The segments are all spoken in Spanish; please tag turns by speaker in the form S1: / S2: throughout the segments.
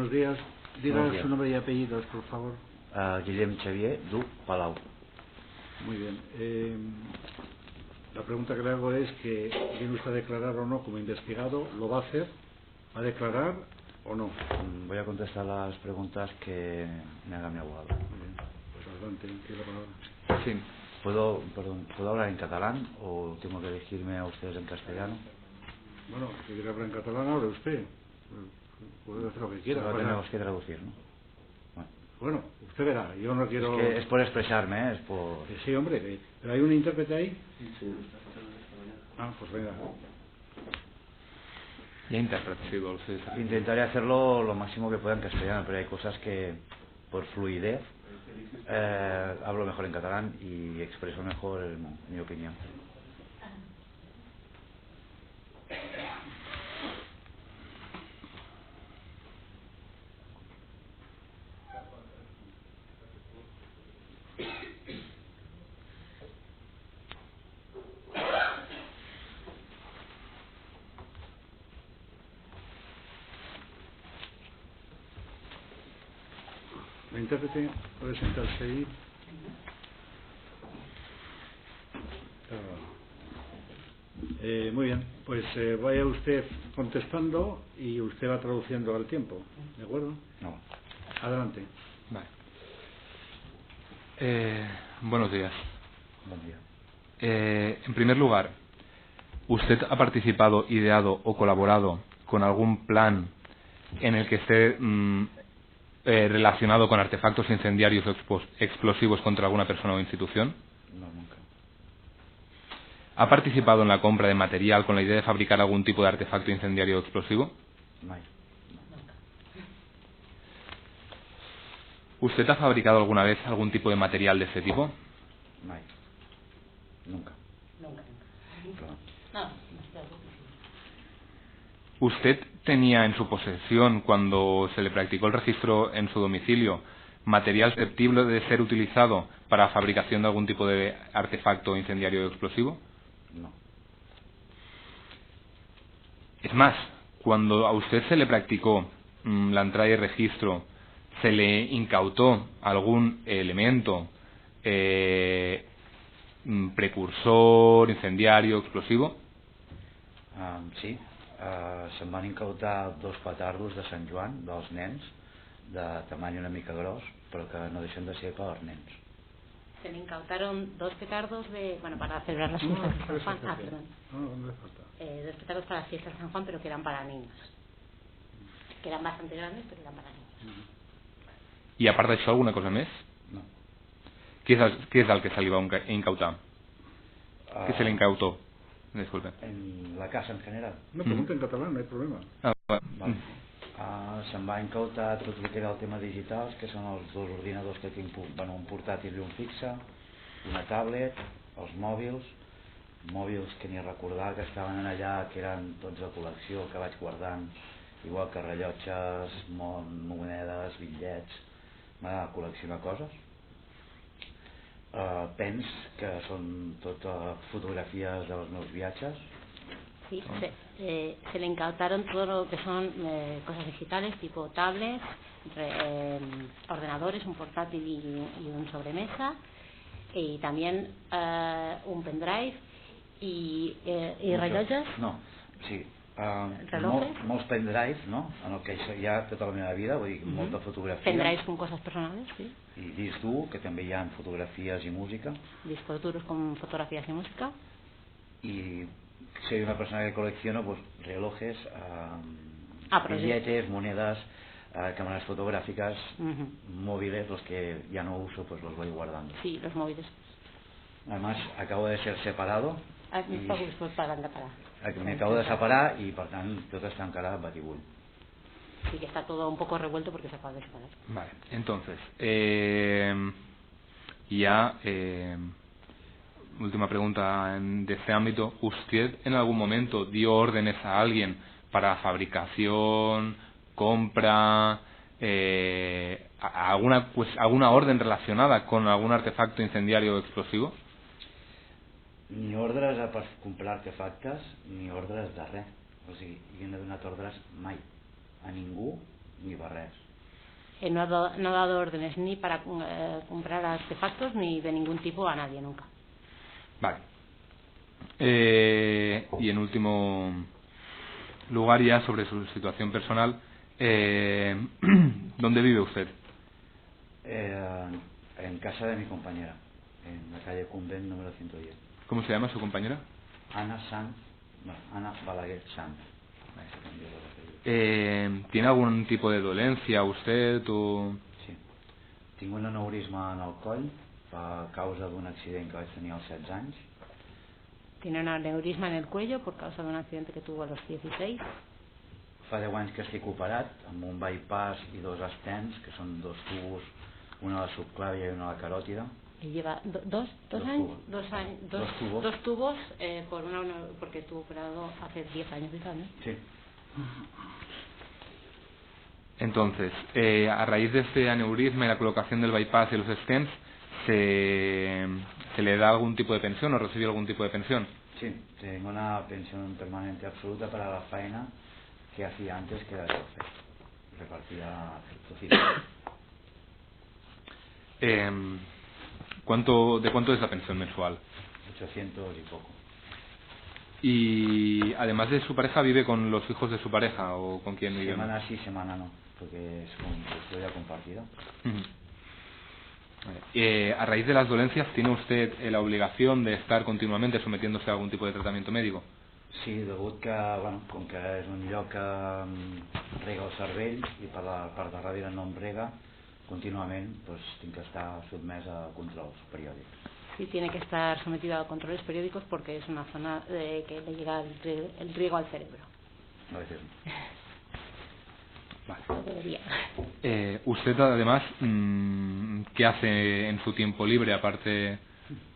S1: Buenos días. Diga su nombre y apellidos, por favor.
S2: Guillem Xavier Du Palau.
S1: Muy bien. La pregunta que le hago es que ¿viene usted a declarar o no como investigado? ¿Lo va a hacer? ¿Va a declarar o no?
S2: Voy a contestar las preguntas que me haga mi abogado.
S1: Muy bien. Pues adelante, tiene la palabra.
S2: Sí. ¿Puedo hablar en catalán o tengo que dirigirme a ustedes en castellano?
S1: Bueno, si quiere hablar en catalán, hable usted. Puede hacer lo que quiera.
S2: Pero tenemos que traducir, ¿no?
S1: Bueno, usted verá, yo no quiero...
S2: Es que es por expresarme, es por...
S1: Sí, hombre, ¿pero hay un intérprete ahí?
S3: Sí.
S1: Pues venga.
S4: Ya intérprete, sí, sí.
S2: Intentaré hacerlo lo máximo que pueda en castellano, pero hay cosas que, por fluidez, hablo mejor en catalán y expreso mejor mi opinión.
S1: La intérprete puede sentarse ahí. Muy bien, pues vaya usted contestando y usted va traduciendo al tiempo, ¿de acuerdo?
S2: No.
S1: Adelante.
S4: Vale. Buenos días.
S2: Buen día.
S4: En primer lugar, ¿usted ha participado, ideado o colaborado con algún plan en el que esté relacionado con artefactos incendiarios o explosivos contra alguna persona o institución?
S2: No, nunca.
S4: ¿Ha participado en la compra de material con la idea de fabricar algún tipo de artefacto incendiario o explosivo?
S2: No.
S4: ¿Usted ha fabricado alguna vez algún tipo de material de este tipo?
S2: No. Nunca.
S3: No.
S4: ¿Usted tenía en su posesión, cuando se le practicó el registro en su domicilio, material susceptible de ser utilizado para fabricación de algún tipo de artefacto incendiario o explosivo?
S2: No.
S4: Es más, cuando a usted se le practicó la entrada y registro, ¿se le incautó algún elemento precursor, incendiario, explosivo?
S2: Sí. Se'm van incautar 2 petardos de Sant Joan, dels nens, de tamany una mica gros, però que no deixen de ser per nens.
S3: Se le incautaron 2 petardos para celebrar las fiestas de San Juan. Perdón.
S1: No le falta.
S3: 2 petardos para las fiestas de San Juan, pero que eran para niños. Que eran bastante grandes, pero eran para niños.
S4: I a part d'això, alguna cosa més?
S2: No.
S4: Què és el que se li va incautar? Què se le incautó? Disculpe.
S2: En la casa en general.
S1: No, pregunta en catalán, no hay problema.
S2: Vale. Se'm va incautar tot el que era el tema digitals, que són els 2 ordinadors que tinc, un portàtil i un fixe, una tablet, els mòbils que ni recordar que estaven allà, que eren tots de col·lecció, que vaig guardant, igual que rellotges, monedes, bitllets, m'agrada col·leccionar coses. Pens, que són tot fotografies dels meus viatges.
S3: Sí, se le incautaron todo lo que son cosas digitales, tipo tablets, ordenadores, un portátil y un sobremesa, y también un pendrive y relojes.
S2: No, sí.
S3: Relojes.
S2: Molts pendrives, no? En el que hi ha tota la meva vida, vull dir, molta fotografia.
S3: Pendrives con cosas personales, sí.
S2: I disc dur, que també hi ha fotografies i música.
S3: Discos duros con fotografías y música.
S2: Y soy una persona que colecciono pues relojes, billetes, monedas, cámaras fotográficas, móviles, los que ya no uso pues los voy guardando.
S3: Sí, los móviles.
S2: Además acabo de ser separado. Me acabo de separar y por tant tot està encara batibull.
S3: Sí, que está todo un poco revuelto porque se acaba de separar.
S4: Vale, entonces última pregunta de este ámbito. ¿Usted en algún momento dio órdenes a alguien para fabricación, compra, alguna orden relacionada con algún artefacto incendiario o explosivo?
S2: Ni ordres per comprar artefactes ni ordres de res. O sigui, jo no he donat ordres mai a ningú ni per res.
S3: No ha dado órdenes ni para comprar artefactos ni de ningún tipo a nadie nunca.
S4: Vale. Y en último lugar, ya sobre su situación personal, ¿dónde vive usted?
S2: En casa de mi compañera, en la calle Convent número 110.
S4: ¿Cómo se llama su compañera?
S2: Ana Balaguer Sanz.
S4: ¿Tiene algún tipo de dolencia usted?
S2: Sí. Tinc un aneurisma en el coll a causa d'un accident que vaig tenir als 16 anys.
S3: Tiene un aneurisma en el cuello por causa de un accidente que tuvo a los 16.
S2: Fa 10 anys que estic operat amb un bypass i 2 stents, que són 2 tubos, una a la subclàvia i una a la caròtida.
S3: Y lleva dos tubos porque estuvo operado hace 10 años quizás, ¿no?
S2: Sí.
S4: Entonces, a raíz de este aneurisma y la colocación del bypass y los stents, ¿se le da algún tipo de pensión o recibe algún tipo de pensión?
S2: Sí, tengo una pensión permanente absoluta para la faena que hacía antes, que era de 12. Repartida 50.
S4: ¿De cuánto es la pensión mensual?
S2: 800 y poco.
S4: Y además de su pareja, ¿vive con los hijos de su pareja o con quién vive?
S2: Semana sí, semana no, porque es custodia compartida.
S4: A raíz de las dolencias, ¿tiene usted la obligación de estar continuamente sometiéndose a algún tipo de tratamiento médico?
S2: Sí, degut que, com que és un lloc que rega el cervell i per la part de darrere no em rega, contínuament tinc que estar sotmès a controls periòdics.
S3: Sí, tiene que estar sometido a controles periódicos porque es una zona que le llega el riego al cerebro.
S2: A veces no.
S4: Vale.
S3: No debería.
S4: Usted además, ¿qué hace en su tiempo libre aparte,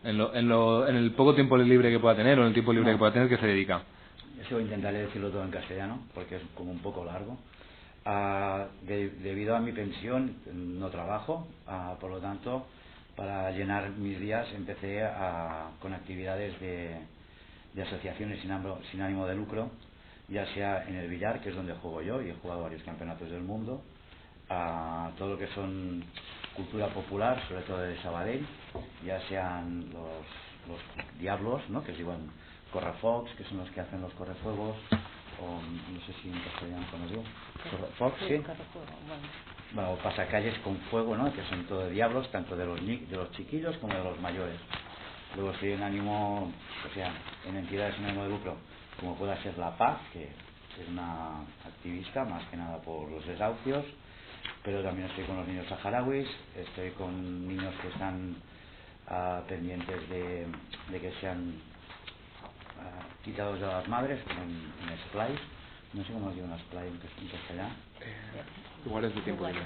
S4: en el poco tiempo libre que pueda tener o en el tiempo libre que pueda tener, que se dedica?
S2: Eso intentaré decirlo todo en castellano porque es como un poco largo. Debido a mi pensión no trabajo, por lo tanto para llenar mis días empecé con actividades de asociaciones sin ánimo de lucro, ya sea en el billar, que es donde juego yo y he jugado varios campeonatos del mundo, a todo lo que son cultura popular, sobre todo de Sabadell, ya sean los diablos, ¿no?, que se llaman correfocs, que son los que hacen los correfuegos, o no sé si en castellano cómo digo, correfocs, sí. Bueno, pasacalles con fuego, ¿no?, que son todo de diablos, tanto de los chiquillos como de los mayores. Luego estoy en ánimo, o sea, en entidades sin ánimo de lucro, como pueda ser La Paz, que es una activista más que nada por los desahucios, pero también estoy con los niños saharauis, estoy con niños que están pendientes de que sean quitados de las madres, en splice, no sé cómo digo en splice en castellano.
S4: Lugares de tiempo libre.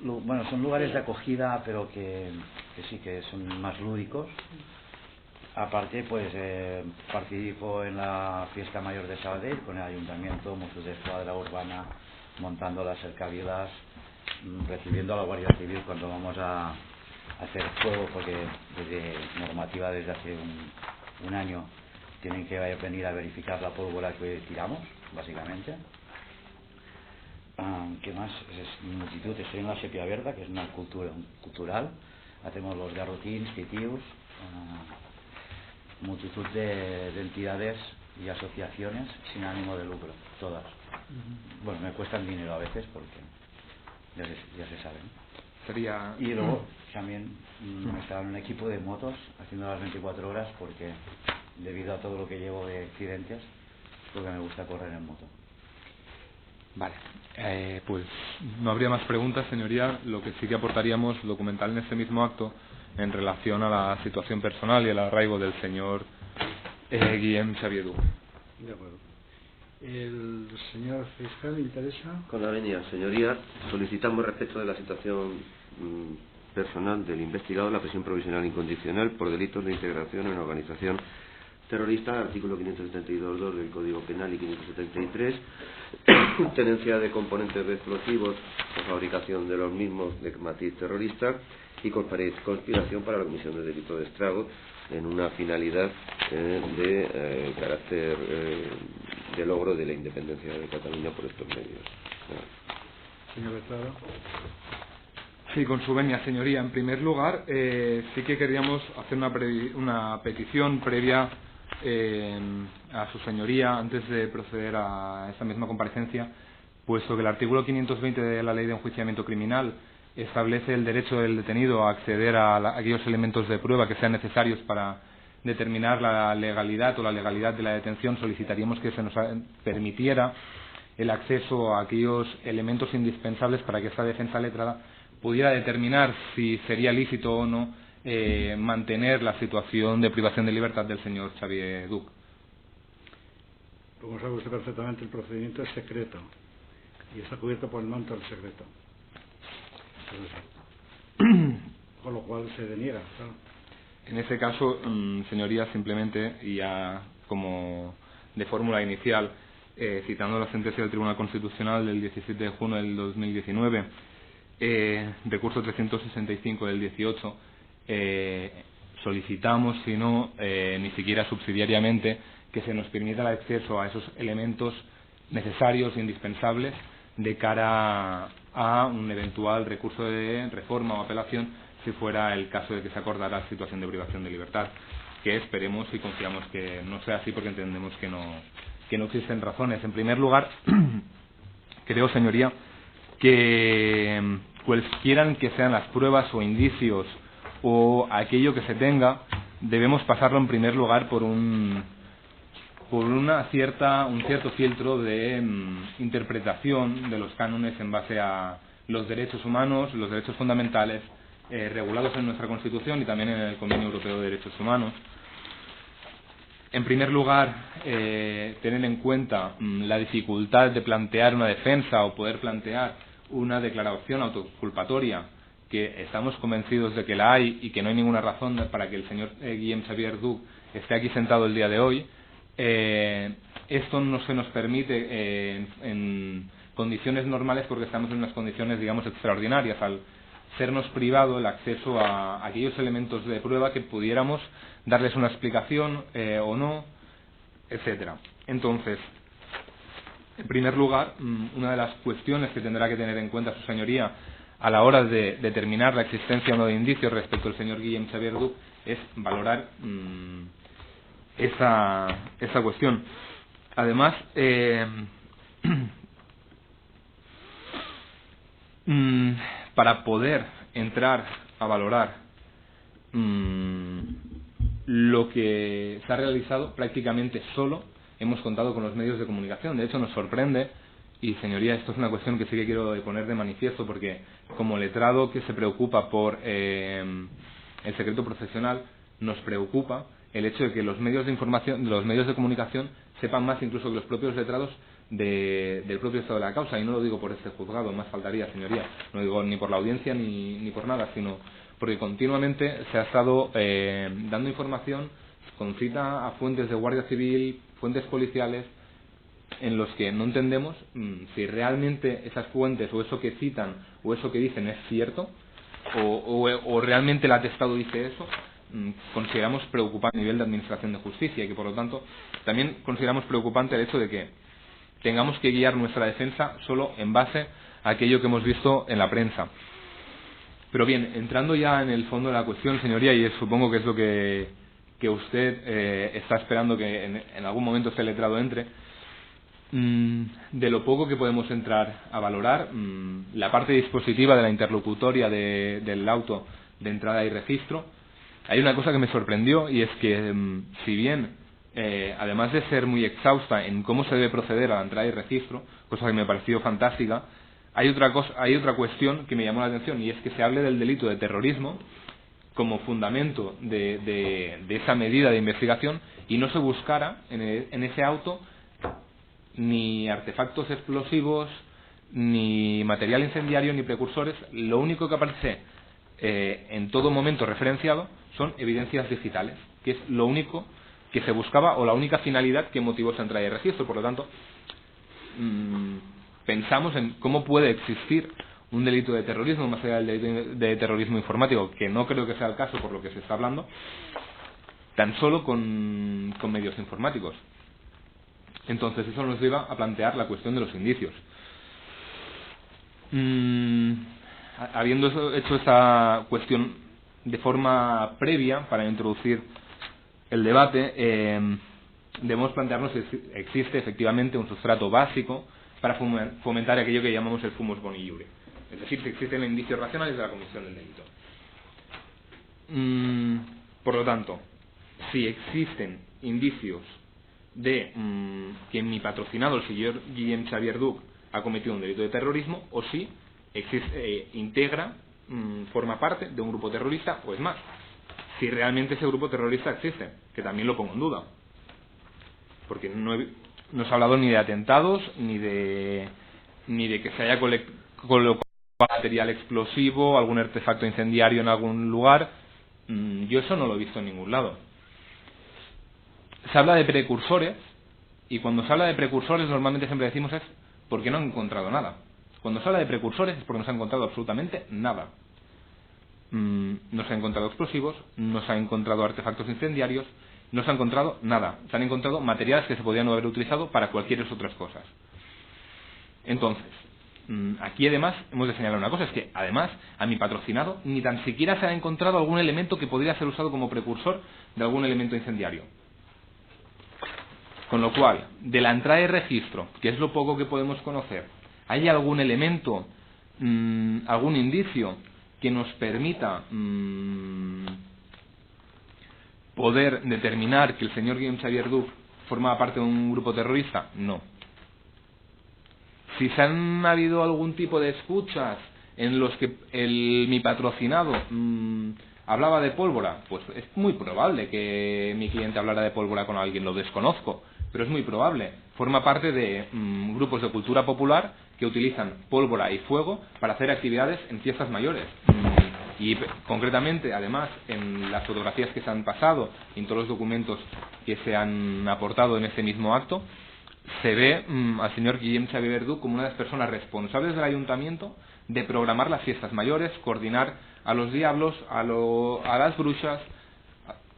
S2: Bueno, son lugares de acogida, pero que sí, que son más lúdicos. Aparte, pues participo en la fiesta mayor de Sabadell con el ayuntamiento, Mossos d'Esquadra urbana, montando las cercavilas, recibiendo a la Guardia Civil cuando vamos a hacer fuego, porque desde normativa desde hace un año tienen que venir a verificar la pólvora que tiramos, básicamente. ¿Qué más? Es multitud. Estoy en la Sepia Verda, que es una cultural. Hacemos los garrotins, titius, multitud de entidades y asociaciones sin ánimo de lucro, todas. Bueno, me cuestan dinero a veces porque ya se sabe, ¿no? Y luego también me estaba en un equipo de motos haciendo las 24 horas porque debido a todo lo que llevo de accidentes, porque me gusta correr en moto.
S4: Vale, pues no habría más preguntas, señoría. Lo que sí que aportaríamos documental en este mismo acto en relación a la situación personal y el arraigo del señor Guillem Xavier Duque.
S1: De acuerdo. ¿El señor fiscal le interesa?
S5: Con la venia, señoría, solicitamos respecto de la situación personal del investigado la prisión provisional incondicional por delitos de integración en organización terrorista, artículo 572.2 del Código Penal y 573, tenencia de componentes de explosivos o fabricación de los mismos de matiz terrorista y conspiración para la comisión de delito de estrago en una finalidad de carácter de logro de la independencia de Cataluña por estos medios.
S1: Señor letrado.
S4: Sí, con su venia, señoría. En primer lugar, sí que queríamos hacer una petición previa a su señoría antes de proceder a esta misma comparecencia, puesto que el artículo 520 de la Ley de Enjuiciamiento Criminal establece el derecho del detenido a acceder a aquellos elementos de prueba que sean necesarios para determinar la legalidad o la legalidad de la detención. Solicitaríamos que se nos permitiera el acceso a aquellos elementos indispensables para que esta defensa letrada pudiera determinar si sería lícito o no mantener la situación de privación de libertad del señor Xavier Duch.
S1: Como sabe usted perfectamente, el procedimiento es secreto y está cubierto por el manto del secreto. Entonces, con lo cual se deniega, claro.
S4: En ese caso, señoría, simplemente, y ya como de fórmula inicial, citando la sentencia del Tribunal Constitucional del 17 de junio del 2019, recurso 365 del 18, solicitamos, si no, ni siquiera subsidiariamente, que se nos permita el acceso a esos elementos necesarios e indispensables de cara a un eventual recurso de reforma o apelación, si fuera el caso de que se acordara situación de privación de libertad, que esperemos y confiamos que no sea así, porque entendemos que no existen razones. En primer lugar, creo, señoría, que cualesquiera que sean las pruebas o indicios o aquello que se tenga, debemos pasarlo en primer lugar por un cierto filtro de interpretación de los cánones en base a los derechos humanos, los derechos fundamentales regulados en nuestra Constitución y también en el Convenio Europeo de Derechos Humanos. En primer lugar, tener en cuenta la dificultad de plantear una defensa o poder plantear una declaración autoculpatoria, que estamos convencidos de que la hay y que no hay ninguna razón para que el señor Guillem Xavier Duch esté aquí sentado el día de hoy. Esto no se nos permite en condiciones normales, porque estamos en unas condiciones, digamos, extraordinarias, al sernos privado el acceso a aquellos elementos de prueba que pudiéramos darles una explicación o no, etcétera. Entonces, en primer lugar, una de las cuestiones que tendrá que tener en cuenta su señoría a la hora de determinar la existencia o no de indicios respecto al señor Guillem Xavier Duch es valorar esa cuestión. Además, para poder entrar a valorar lo que se ha realizado, prácticamente solo hemos contado con los medios de comunicación. De hecho, nos sorprende, y señoría, esto es una cuestión que sí que quiero poner de manifiesto, porque como letrado que se preocupa por el secreto profesional, nos preocupa el hecho de que los medios de información, los medios de comunicación, sepan más incluso que los propios letrados del propio estado de la causa. Y no lo digo por este juzgado, más faltaría, señoría, no digo ni por la audiencia ni por nada, sino porque continuamente se ha estado dando información con cita a fuentes de Guardia Civil, fuentes policiales, en los que no entendemos si realmente esas fuentes o eso que citan o eso que dicen es cierto o realmente el atestado dice eso. Consideramos preocupante a nivel de administración de justicia, y que por lo tanto también consideramos preocupante el hecho de que tengamos que guiar nuestra defensa solo en base a aquello que hemos visto en la prensa. Pero bien, entrando ya en el fondo de la cuestión, señoría, y supongo que es lo que usted está esperando que en algún momento este letrado entre, de lo poco que podemos entrar a valorar, la parte dispositiva de la interlocutoria del auto de entrada y registro. Hay una cosa que me sorprendió, y es que si bien además de ser muy exhausta en cómo se debe proceder a la entrada y registro, cosa que me pareció fantástica, hay otra cuestión que me llamó la atención, y es que se hable del delito de terrorismo como fundamento de esa medida de investigación, y no se buscara en ese auto ni artefactos explosivos, ni material incendiario, ni precursores. Lo único que aparece en todo momento referenciado son evidencias digitales, que es lo único que se buscaba o la única finalidad que motivó esa entrada y registro. Por lo tanto, pensamos en cómo puede existir un delito de terrorismo más allá del delito de terrorismo informático, que no creo que sea el caso por lo que se está hablando, tan solo con medios informáticos. Entonces eso nos lleva a plantear la cuestión de los indicios. Habiendo hecho esta cuestión de forma previa para introducir el debate, debemos plantearnos si existe efectivamente un sustrato básico para fomentar aquello que llamamos el fumus boni iure, es decir, si existen indicios racionales de la comisión del delito. Por lo tanto, si existen indicios de que mi patrocinado, el señor Guillem Xavier Duch, ha cometido un delito de terrorismo, o si integra, forma parte de un grupo terrorista, o es más, si realmente ese grupo terrorista existe, que también lo pongo en duda, porque no se ha hablado ni de atentados, ni de que se haya colocado material explosivo, algún artefacto incendiario en algún lugar. Yo eso no lo he visto en ningún lado. Se habla de precursores, y cuando se habla de precursores normalmente siempre decimos es porque no han encontrado nada. Cuando se habla de precursores es porque no se ha encontrado absolutamente nada. No se han encontrado explosivos, no se han encontrado artefactos incendiarios, no se ha encontrado nada. Se han encontrado materiales que se podían haber utilizado para cualquier otras cosas. Entonces, aquí además hemos de señalar una cosa, es que además a mi patrocinado ni tan siquiera se ha encontrado algún elemento que podría ser usado como precursor de algún elemento incendiario. Con lo cual, de la entrada de registro, que es lo poco que podemos conocer, ¿hay algún elemento, algún indicio que nos permita poder determinar que el señor Guillem Xavier Duch formaba parte de un grupo terrorista? No. Si se han habido algún tipo de escuchas en los que mi patrocinado hablaba de pólvora, pues es muy probable que mi cliente hablara de pólvora con alguien, lo desconozco, pero es muy probable. Forma parte de grupos de cultura popular que utilizan pólvora y fuego para hacer actividades en fiestas mayores. Y concretamente, además, en las fotografías que se han pasado, en todos los documentos que se han aportado en este mismo acto, se ve al señor Guillem Xavier Duch como una de las personas responsables del ayuntamiento de programar las fiestas mayores, coordinar a los diablos, a las brujas,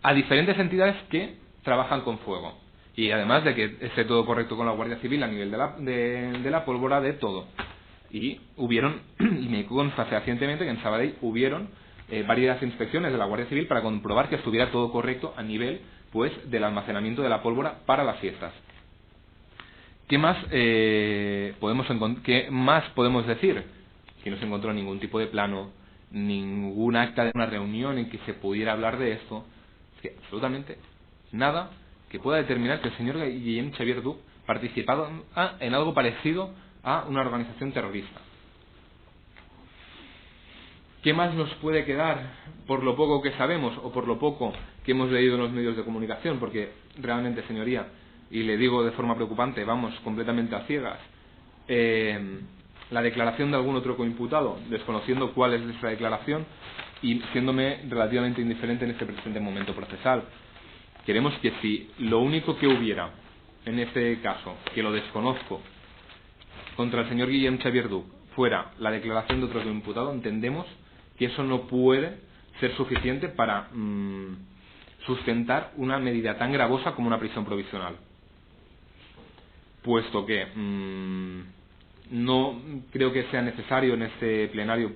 S4: a diferentes entidades que trabajan con fuego. Y además de que esté todo correcto con la Guardia Civil a nivel de la pólvora, de todo. Y hubieron, y me consta fehacientemente que en Sabadell hubieron varias inspecciones de la Guardia Civil para comprobar que estuviera todo correcto a nivel pues del almacenamiento de la pólvora para las fiestas. ¿Qué más podemos decir? Que no se encontró ningún tipo de plano, ningún acta de una reunión en que se pudiera hablar de esto. Es que absolutamente nada que pueda determinar que el señor Guillem Xavier Duch participado en algo parecido a una organización terrorista. ¿Qué más nos puede quedar por lo poco que sabemos o por lo poco que hemos leído en los medios de comunicación? Porque realmente, señoría, y le digo de forma preocupante, vamos completamente a ciegas. La declaración de algún otro coimputado, desconociendo cuál es nuestra declaración y siéndome relativamente indiferente en este presente momento procesal. Queremos que si lo único que hubiera en este caso, que lo desconozco, contra el señor Guillem Xavier Duch fuera la declaración de otro coimputado, entendemos que eso no puede ser suficiente para sustentar una medida tan gravosa como una prisión provisional, puesto que no creo que sea necesario en este plenario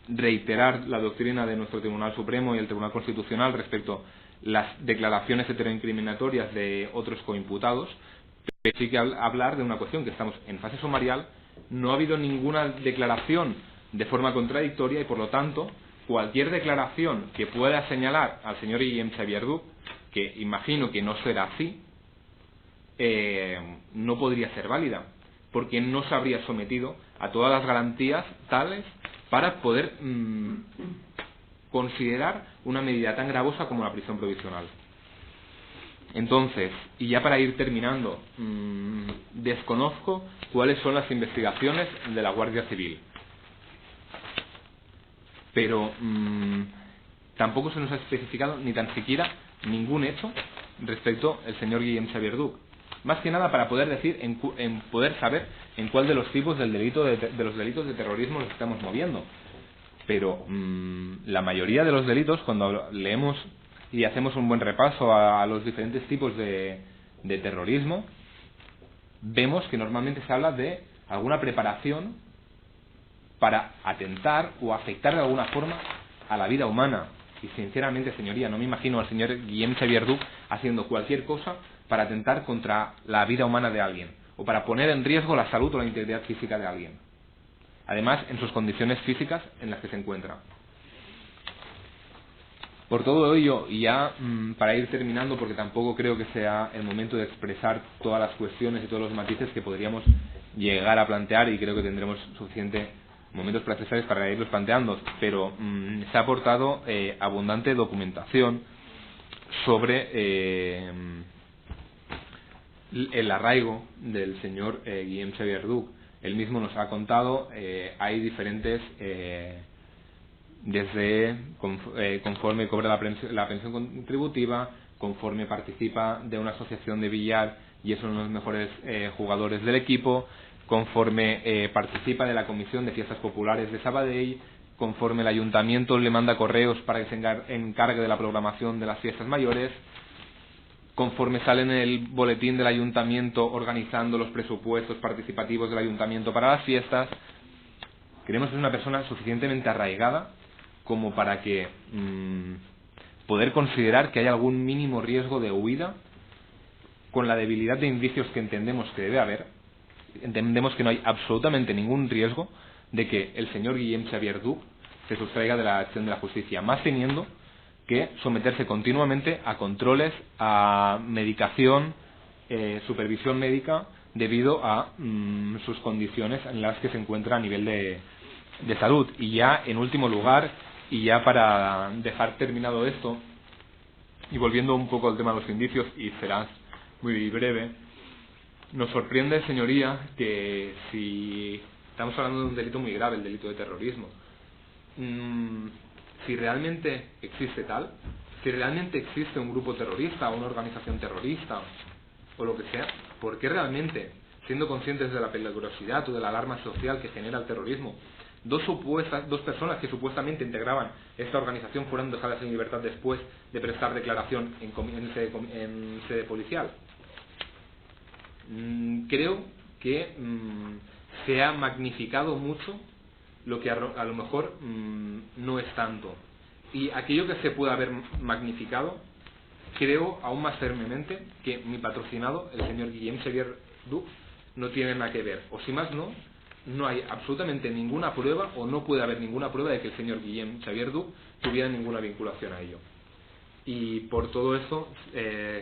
S4: reiterar la doctrina de nuestro Tribunal Supremo y el Tribunal Constitucional respecto a las declaraciones heteroincriminatorias de otros coimputados, pero sí que hablar de una cuestión que estamos en fase sumarial, no ha habido ninguna declaración de forma contradictoria y por lo tanto cualquier declaración que pueda señalar al señor Guillem Xavier Duch, que imagino que no será así, no podría ser válida, porque no se habría sometido a todas las garantías tales para poder considerar una medida tan gravosa como la prisión provisional. Entonces, y ya para ir terminando, desconozco cuáles son las investigaciones de la Guardia Civil, pero tampoco se nos ha especificado ni tan siquiera ningún hecho respecto al señor Guillem Xavier Duch. Más que nada para poder decir, en poder saber en cuál de los tipos del delito de los delitos de terrorismo nos estamos moviendo. Pero la mayoría de los delitos, cuando leemos y hacemos un buen repaso a los diferentes tipos de terrorismo, vemos que normalmente se habla de alguna preparación para atentar o afectar de alguna forma a la vida humana. Y sinceramente, señoría, no me imagino al señor Guillem Xavier Duch haciendo cualquier cosa para atentar contra la vida humana de alguien o para poner en riesgo la salud o la integridad física de alguien. Además, en sus condiciones físicas en las que se encuentra. Por todo ello, y ya para ir terminando, porque tampoco creo que sea el momento de expresar todas las cuestiones y todos los matices que podríamos llegar a plantear, y creo que tendremos suficientes momentos procesuales para irlos planteando, pero se ha aportado abundante documentación sobre el arraigo del señor Guillem Xavier Duch. Él mismo nos ha contado, hay diferentes, desde conforme cobra la pensión contributiva, conforme participa de una asociación de billar y es uno de los mejores jugadores del equipo, conforme participa de la Comisión de Fiestas Populares de Sabadell, conforme el ayuntamiento le manda correos para que se encargue de la programación de las fiestas mayores, conforme sale en el boletín del ayuntamiento organizando los presupuestos participativos del ayuntamiento para las fiestas. Creemos que es una persona suficientemente arraigada como para que poder considerar que hay algún mínimo riesgo de huida, con la debilidad de indicios que entendemos que debe haber. Entendemos que no hay absolutamente ningún riesgo de que el señor Guillem Xavier Duch se sustraiga de la acción de la justicia, más teniendo que someterse continuamente a controles, a medicación, supervisión médica, debido a sus condiciones en las que se encuentra a nivel de salud. Y ya, en último lugar, y ya para dejar terminado esto, y volviendo un poco al tema de los indicios, y será muy breve, nos sorprende, señoría, que si estamos hablando de un delito muy grave, el delito de terrorismo, si realmente existe tal, si realmente existe un grupo terrorista o una organización terrorista o lo que sea, ¿por qué realmente, siendo conscientes de la peligrosidad o de la alarma social que genera el terrorismo, dos personas que supuestamente integraban esta organización fueron dejadas en libertad después de prestar declaración en sede policial? Creo que se ha magnificado mucho lo que a lo mejor no es tanto, y aquello que se puede haber magnificado, creo aún más firmemente que mi patrocinado, el señor Guillem Xavier Duch, no tiene nada que ver, o si más no hay absolutamente ninguna prueba, o no puede haber ninguna prueba de que el señor Guillem Xavier Duch tuviera ninguna vinculación a ello. Y por todo eso,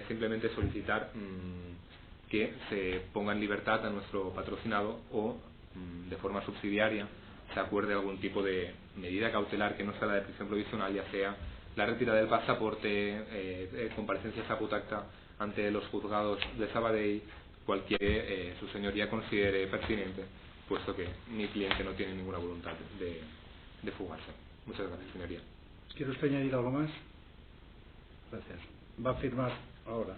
S4: simplemente solicitar que se ponga en libertad a nuestro patrocinado, o de forma subsidiaria se acuerde algún tipo de medida cautelar que no sea la de prisión provisional, ya sea la retirada del pasaporte, comparecencia saputacta ante los juzgados de Sabadell, cualquier su señoría considere pertinente, puesto que mi cliente no tiene ninguna voluntad de fugarse. Muchas gracias, señoría.
S1: ¿Quiere usted añadir algo más? Gracias. ¿Va a firmar ahora?